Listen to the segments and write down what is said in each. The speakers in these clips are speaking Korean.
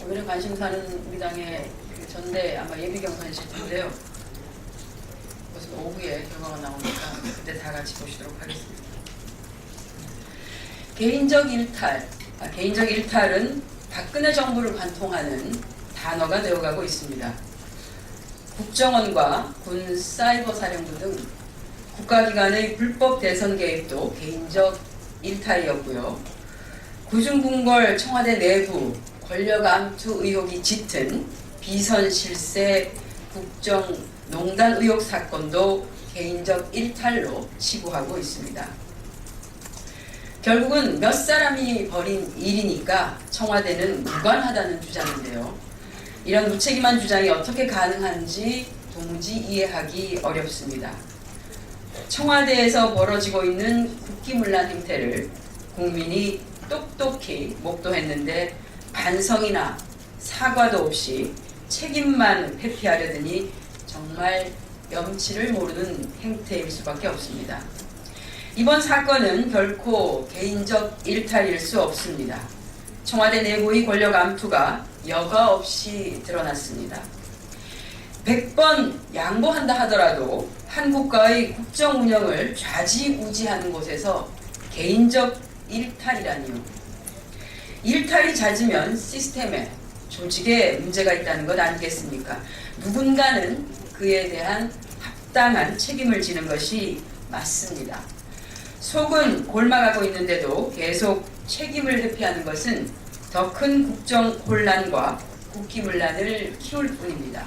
이번에 관심사는 우리 당의 그 전대 아마 예비 경선이실 텐데요. 그것은 오후에 결과가 나오니까 그때 다 같이 보시도록 하겠습니다. 개인적 일탈은 박근혜 정부를 관통하는 단어가 되어가고 있습니다. 국정원과 군 사이버 사령부 등 국가기관의 불법 대선 개입도 개인적 일탈이었고요. 구중궁궐 청와대 내부 권력 암투 의혹이 짙은 비선 실세 국정농단 의혹 사건도 개인적 일탈로 치부하고 있습니다. 결국은 몇 사람이 벌인 일이니까 청와대는 무관하다는 주장인데요. 이런 무책임한 주장이 어떻게 가능한지 도무지 이해하기 어렵습니다. 청와대에서 벌어지고 있는 국기문란 행태를 국민이 똑똑히 목도했는데 반성이나 사과도 없이 책임만 회피하려더니 정말 염치를 모르는 행태일 수밖에 없습니다. 이번 사건은 결코 개인적 일탈일 수 없습니다. 청와대 내부의 권력 암투가 여과 없이 드러났습니다. 100번 양보한다 하더라도 한 국가의 국정 운영을 좌지우지하는 곳에서 개인적 일탈이라니요. 일탈이 잦으면 시스템에, 조직에 문제가 있다는 것 아니겠습니까? 누군가는 그에 대한 합당한 책임을 지는 것이 맞습니다. 속은 골마가고 있는데도 계속 책임을 회피하는 것은 더 큰 국정 혼란과 국기문란을 키울 뿐입니다.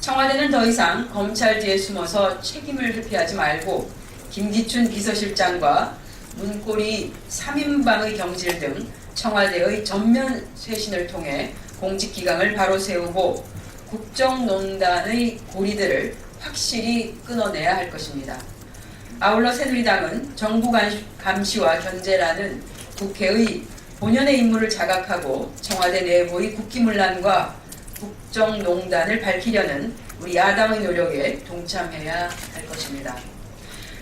청와대는 더 이상 검찰 뒤에 숨어서 책임을 회피하지 말고 김기춘 비서실장과 문고리 3인방의 경질 등 청와대의 전면 쇄신을 통해 공직기강을 바로 세우고 국정농단의 고리들을 확실히 끊어내야 할 것입니다. 아울러 새누리당은 정부 감시와 견제라는 국회의 본연의 임무를 자각하고 청와대 내부의 국기문란과 국정농단을 밝히려는 우리 야당의 노력에 동참해야 할 것입니다.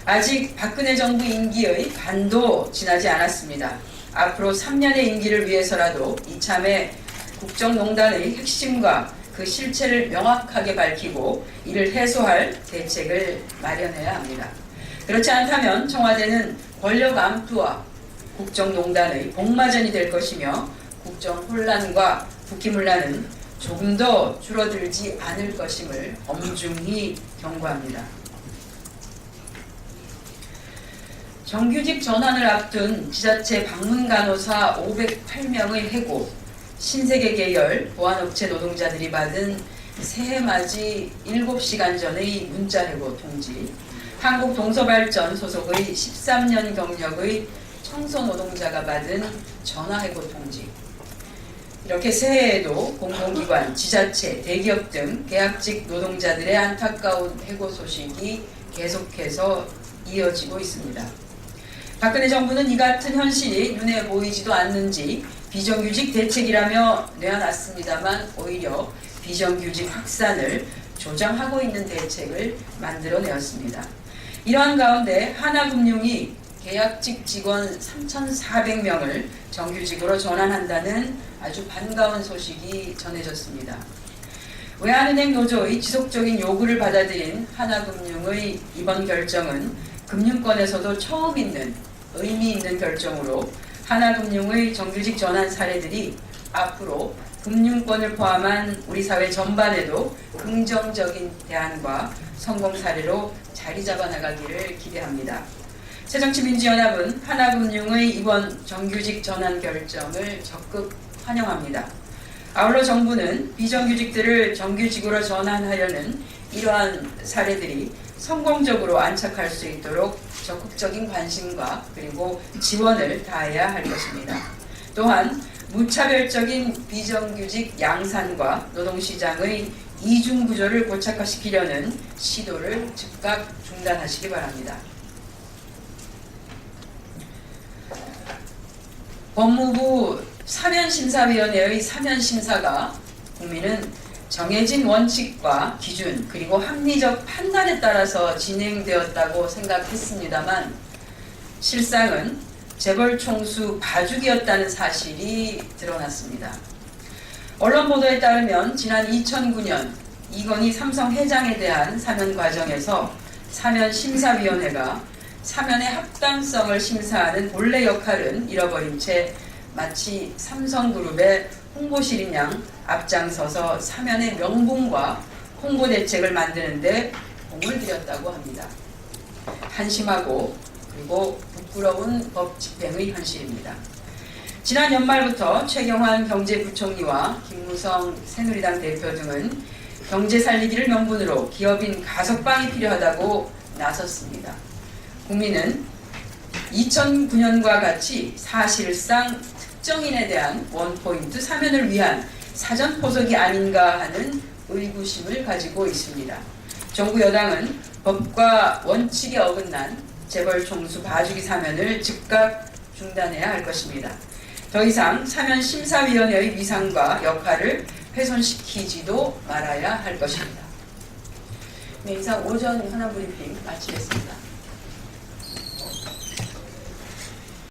아직 박근혜 정부 임기의 반도 지나지 않았습니다. 앞으로 3년의 임기를 위해서라도 이참에 국정농단의 핵심과 그 실체를 명확하게 밝히고 이를 해소할 대책을 마련해야 합니다. 그렇지 않다면 청와대는 권력 암투와 국정농단의 복마전이 될 것이며 국정혼란과 국기문란은 조금 더 줄어들지 않을 것임을 엄중히 경고합니다. 정규직 전환을 앞둔 지자체 방문간호사 508명의 해고, 신세계 계열 보안업체 노동자들이 받은 새해 맞이 7시간 전의 문자해고 통지, 한국동서발전 소속의 13년 경력의 청소노동자가 받은 전화해고 통지, 이렇게 새해에도 공공기관, 지자체, 대기업 등 계약직 노동자들의 안타까운 해고 소식이 계속해서 이어지고 있습니다. 박근혜 정부는 이 같은 현실이 눈에 보이지도 않는지 비정규직 대책이라며 내어놨습니다만 오히려 비정규직 확산을 조장하고 있는 대책을 만들어내었습니다. 이러한 가운데 하나금융이 계약직 직원 3,400명을 정규직으로 전환한다는 아주 반가운 소식이 전해졌습니다. 외환은행 노조의 지속적인 요구를 받아들인 하나금융의 이번 결정은 금융권에서도 처음 있는 의미 있는 결정으로 하나금융의 정규직 전환 사례들이 앞으로 금융권을 포함한 우리 사회 전반에도 긍정적인 대안과 성공 사례로 자리 잡아 나가기를 기대합니다. 새정치민주연합은 하나금융의 이번 정규직 전환 결정을 적극 환영합니다. 아울러 정부는 비정규직들을 정규직으로 전환하려는 이러한 사례들이 성공적으로 안착할 수 있도록 적극적인 관심과 그리고 지원을 다해야 할 것입니다. 또한 무차별적인 비정규직 양산과 노동시장의 이중구조를 고착화시키려는 시도를 즉각 중단하시기 바랍니다. 법무부 사면심사위원회의 사면심사가 국민은 정해진 원칙과 기준 그리고 합리적 판단에 따라서 진행되었다고 생각했습니다만 실상은 재벌 총수 봐주기였다는 사실이 드러났습니다. 언론 보도에 따르면 지난 2009년 이건희 삼성 회장에 대한 사면 과정에서 사면심사위원회가 사면의 합당성을 심사하는 본래 역할은 잃어버린 채 마치 삼성그룹의 홍보실인 양 앞장서서 사면의 명분과 홍보 대책을 만드는 데 공을 들였다고 합니다. 한심하고 그리고 부끄러운 법 집행의 현실입니다. 지난 연말부터 최경환 경제부총리와 김무성 새누리당 대표 등은 경제 살리기를 명분으로 기업인 가석방이 필요하다고 나섰습니다. 국민은 2009년과 같이 사실상 특정인에 대한 원포인트 사면을 위한 사전포석이 아닌가 하는 의구심을 가지고 있습니다. 정부 여당은 법과 원칙에 어긋난 재벌 총수 봐주기 사면을 즉각 중단해야 할 것입니다. 더 이상 사면심사위원회의 위상과 역할을 훼손시키지도 말아야 할 것입니다. 네, 이상 오전 현안 브리핑 마치겠습니다.